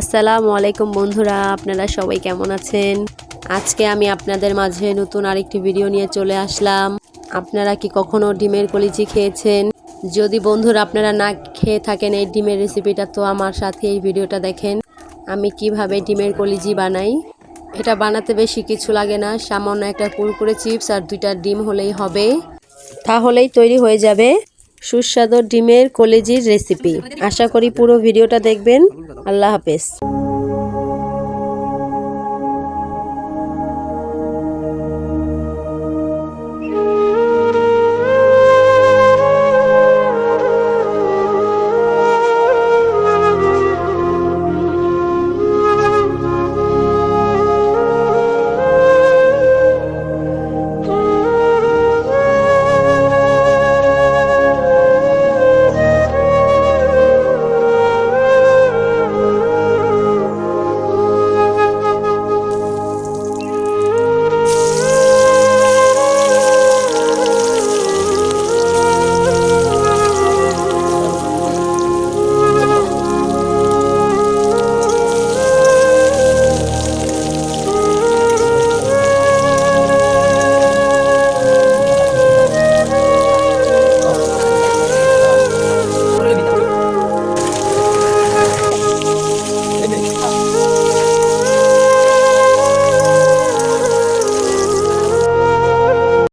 আসসালামু আলাইকুম বন্ধুরা, আপনারা সবাই কেমন আছেন? আজকে আমি আপনাদের মাঝে নতুন আরেকটি ভিডিও নিয়ে চলে আসলাম। আপনারা কি কখনো ডিমের কলিজি খেয়েছেন? যদি বন্ধুরা আপনারা না খেয়ে থাকেন এই ডিমের রেসিপিটা, তো আমার সাথে এই ভিডিওটা দেখেন আমি কিভাবে ডিমের কলিজি বানাই। এটা বানাতে বেশি কিছু লাগে না, সামান্য একটা কুরকুরে চিপস আর 2টা ডিম হলেই হবে। তাহলেই তৈরি হয়ে যাবে সুস্বাদু ডিমের কলিজির রেসিপি। আশা করি পুরো ভিডিওটা দেখবেন। আল্লাহ হাফেজ।